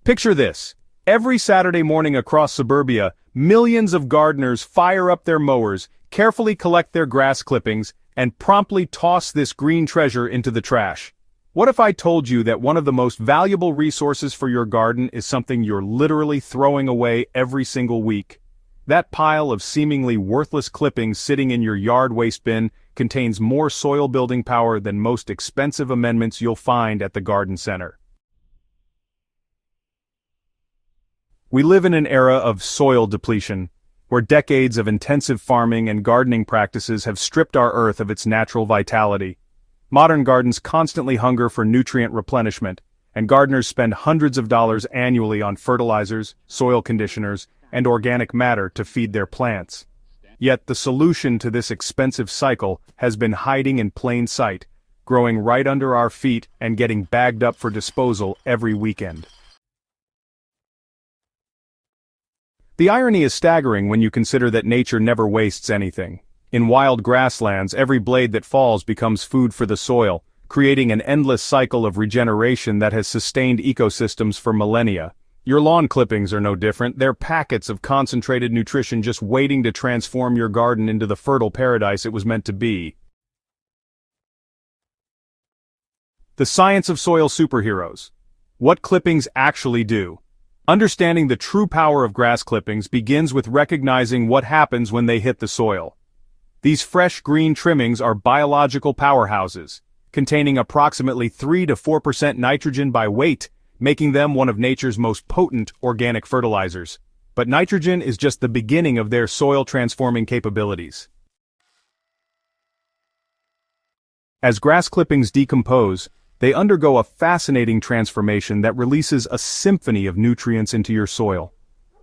Picture this. Every Saturday morning across suburbia, millions of gardeners fire up their mowers, carefully collect their grass clippings, and promptly toss this green treasure into the trash. What if I told you that one of the most valuable resources for your garden is something you're literally throwing away every single week? That pile of seemingly worthless clippings sitting in your yard waste bin contains more soil building power than most expensive amendments you'll find at the garden center. We live in an era of soil depletion, where decades of intensive farming and gardening practices have stripped our earth of its natural vitality. Modern gardens constantly hunger for nutrient replenishment, and gardeners spend hundreds of dollars annually on fertilizers, soil conditioners, and organic matter to feed their plants. Yet the solution to this expensive cycle has been hiding in plain sight, growing right under our feet and getting bagged up for disposal every weekend. The irony is staggering when you consider that nature never wastes anything. In wild grasslands, every blade that falls becomes food for the soil, creating an endless cycle of regeneration that has sustained ecosystems for millennia. Your lawn clippings are no different. They're packets of concentrated nutrition just waiting to transform your garden into the fertile paradise it was meant to be. The science of soil superheroes. What clippings actually do. Understanding the true power of grass clippings begins with recognizing what happens when they hit the soil. These fresh green trimmings are biological powerhouses, containing approximately 3 to 4% nitrogen by weight, making them one of nature's most potent organic fertilizers. But nitrogen is just the beginning of their soil-transforming capabilities. As grass clippings decompose, they undergo a fascinating transformation that releases a symphony of nutrients into your soil.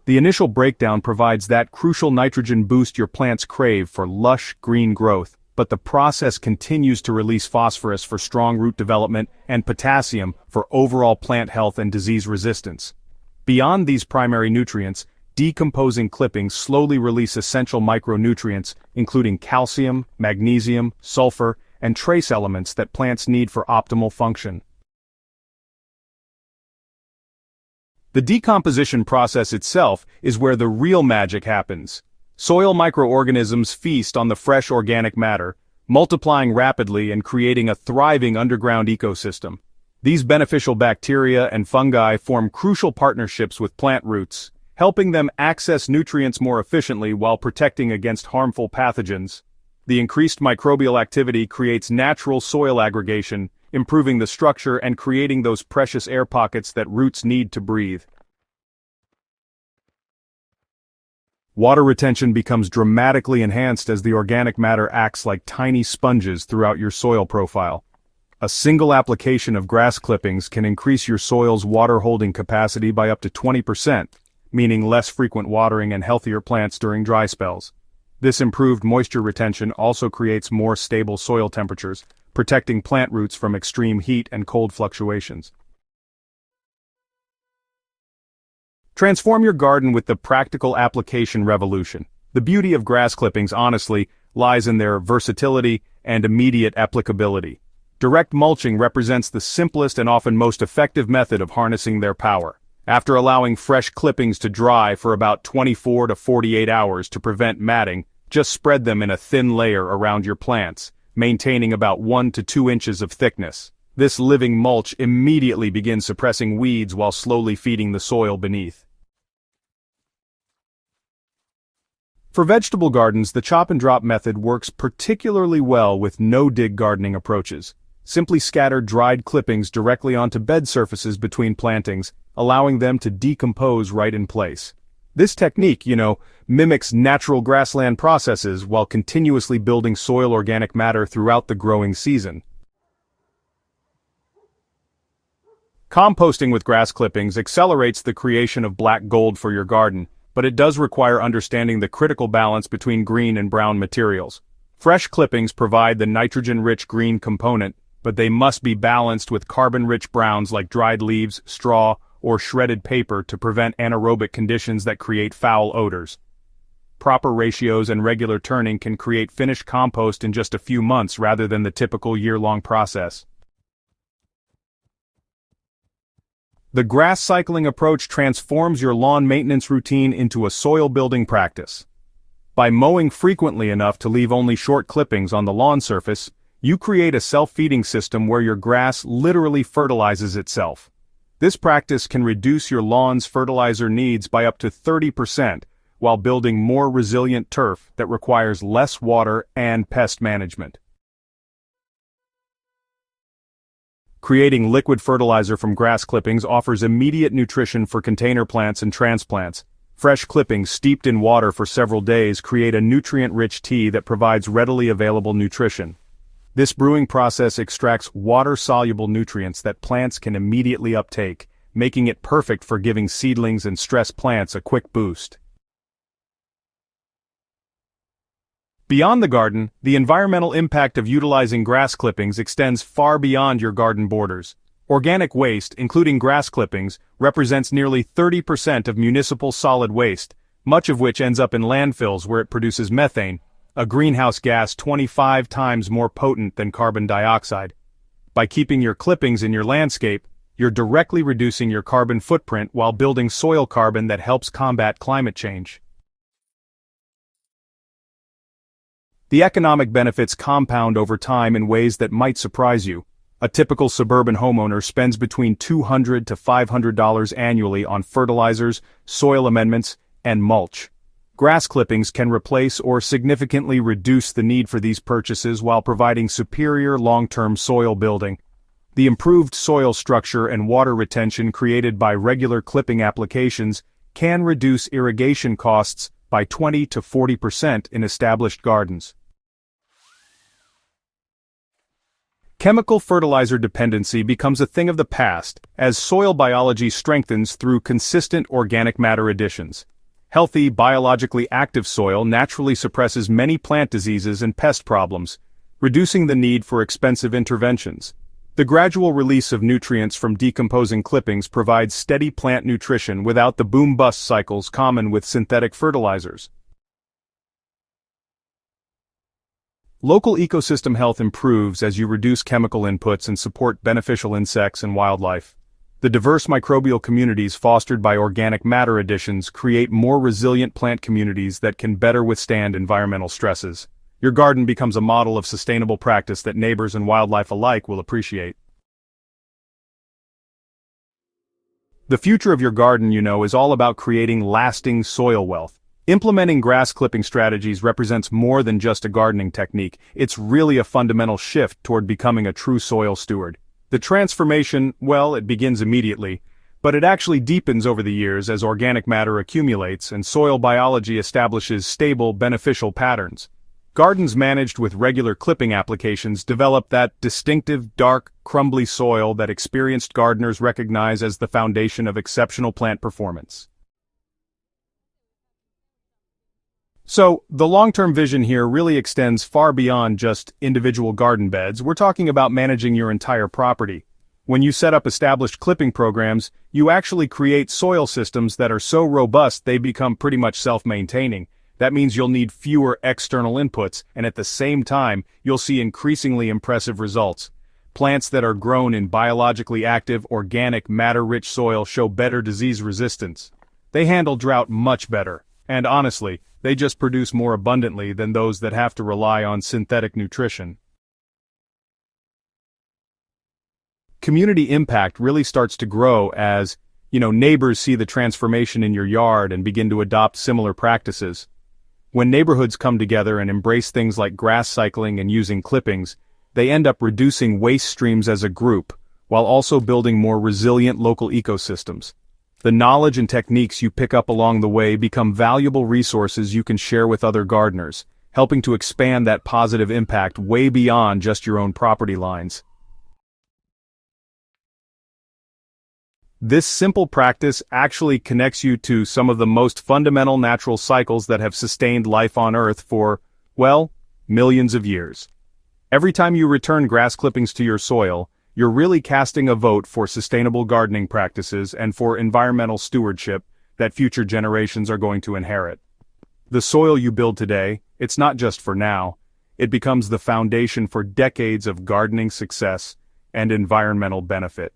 The initial breakdown provides that crucial nitrogen boost your plants crave for lush, green growth, but the process continues to release phosphorus for strong root development and potassium for overall plant health and disease resistance. Beyond these primary nutrients, decomposing clippings slowly release essential micronutrients, including calcium, magnesium, sulfur, and trace elements that plants need for optimal function. The decomposition process itself is where the real magic happens. Soil microorganisms feast on the fresh organic matter, multiplying rapidly and creating a thriving underground ecosystem. These beneficial bacteria and fungi form crucial partnerships with plant roots, helping them access nutrients more efficiently while protecting against harmful pathogens. The increased microbial activity creates natural soil aggregation, improving the structure and creating those precious air pockets that roots need to breathe. Water retention becomes dramatically enhanced as the organic matter acts like tiny sponges throughout your soil profile. A single application of grass clippings can increase your soil's water-holding capacity by up to 20%, meaning less frequent watering and healthier plants during dry spells. This improved moisture retention also creates more stable soil temperatures, protecting plant roots from extreme heat and cold fluctuations. Transform your garden with the practical application revolution. The beauty of grass clippings, honestly, lies in their versatility and immediate applicability. Direct mulching represents the simplest and often most effective method of harnessing their power. After allowing fresh clippings to dry for about 24 to 48 hours to prevent matting, just spread them in a thin layer around your plants, maintaining about 1 to 2 inches of thickness. This living mulch immediately begins suppressing weeds while slowly feeding the soil beneath. For vegetable gardens, the chop and drop method works particularly well with no-dig gardening approaches. Simply scatter dried clippings directly onto bed surfaces between plantings, allowing them to decompose right in place. This technique, mimics natural grassland processes while continuously building soil organic matter throughout the growing season. Composting with grass clippings accelerates the creation of black gold for your garden, but it does require understanding the critical balance between green and brown materials. Fresh clippings provide the nitrogen-rich green component, but they must be balanced with carbon-rich browns like dried leaves, straw, or shredded paper to prevent anaerobic conditions that create foul odors. Proper ratios and regular turning can create finished compost in just a few months rather than the typical year-long process. The grass cycling approach transforms your lawn maintenance routine into a soil-building practice. By mowing frequently enough to leave only short clippings on the lawn surface, you create a self-feeding system where your grass literally fertilizes itself. This practice can reduce your lawn's fertilizer needs by up to 30%, while building more resilient turf that requires less water and pest management. Creating liquid fertilizer from grass clippings offers immediate nutrition for container plants and transplants. Fresh clippings steeped in water for several days create a nutrient-rich tea that provides readily available nutrition. This brewing process extracts water-soluble nutrients that plants can immediately uptake, making it perfect for giving seedlings and stressed plants a quick boost. Beyond the garden, the environmental impact of utilizing grass clippings extends far beyond your garden borders. Organic waste, including grass clippings, represents nearly 30% of municipal solid waste, much of which ends up in landfills where it produces methane, a greenhouse gas 25 times more potent than carbon dioxide. By keeping your clippings in your landscape, you're directly reducing your carbon footprint while building soil carbon that helps combat climate change. The economic benefits compound over time in ways that might surprise you. A typical suburban homeowner spends between $200 to $500 annually on fertilizers, soil amendments, and mulch. Grass clippings can replace or significantly reduce the need for these purchases while providing superior long-term soil building. The improved soil structure and water retention created by regular clipping applications can reduce irrigation costs by 20 to 40% in established gardens. Chemical fertilizer dependency becomes a thing of the past as soil biology strengthens through consistent organic matter additions. Healthy, biologically active soil naturally suppresses many plant diseases and pest problems, reducing the need for expensive interventions. The gradual release of nutrients from decomposing clippings provides steady plant nutrition without the boom-bust cycles common with synthetic fertilizers. Local ecosystem health improves as you reduce chemical inputs and support beneficial insects and wildlife. The diverse microbial communities fostered by organic matter additions create more resilient plant communities that can better withstand environmental stresses. Your garden becomes a model of sustainable practice that neighbors and wildlife alike will appreciate. The future of your garden, is all about creating lasting soil wealth. Implementing grass clipping strategies represents more than just a gardening technique. It's really a fundamental shift toward becoming a true soil steward. The transformation, it begins immediately, but it actually deepens over the years as organic matter accumulates and soil biology establishes stable, beneficial patterns. Gardens managed with regular clipping applications develop that distinctive, dark, crumbly soil that experienced gardeners recognize as the foundation of exceptional plant performance. So, the long-term vision here really extends far beyond just individual garden beds. We're talking about managing your entire property. When you set up established clipping programs, you actually create soil systems that are so robust they become pretty much self-maintaining. That means you'll need fewer external inputs, and at the same time, you'll see increasingly impressive results. Plants that are grown in biologically active, organic, matter-rich soil show better disease resistance. They handle drought much better, and honestly, they just produce more abundantly than those that have to rely on synthetic nutrition. Community impact really starts to grow as, neighbors see the transformation in your yard and begin to adopt similar practices. When neighborhoods come together and embrace things like grass cycling and using clippings, they end up reducing waste streams as a group, while also building more resilient local ecosystems. The knowledge and techniques you pick up along the way become valuable resources you can share with other gardeners, helping to expand that positive impact way beyond just your own property lines. This simple practice actually connects you to some of the most fundamental natural cycles that have sustained life on Earth for, millions of years. Every time you return grass clippings to your soil, you're really casting a vote for sustainable gardening practices and for environmental stewardship that future generations are going to inherit. The soil you build today, it's not just for now, it becomes the foundation for decades of gardening success and environmental benefit.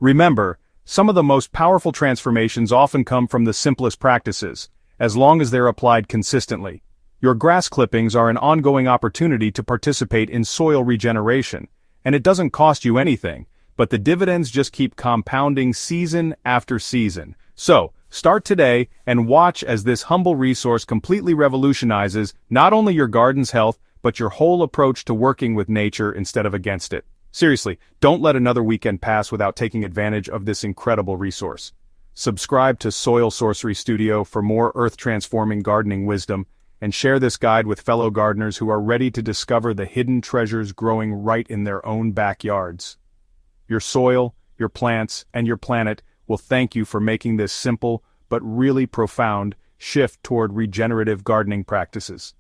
Remember, some of the most powerful transformations often come from the simplest practices, as long as they're applied consistently. Your grass clippings are an ongoing opportunity to participate in soil regeneration, and it doesn't cost you anything, but the dividends just keep compounding season after season. So, start today and watch as this humble resource completely revolutionizes not only your garden's health, but your whole approach to working with nature instead of against it. Seriously, don't let another weekend pass without taking advantage of this incredible resource. Subscribe to Soil Sorcery Studio for more earth-transforming gardening wisdom, and share this guide with fellow gardeners who are ready to discover the hidden treasures growing right in their own backyards. Your soil, your plants, and your planet will thank you for making this simple, but really profound, shift toward regenerative gardening practices.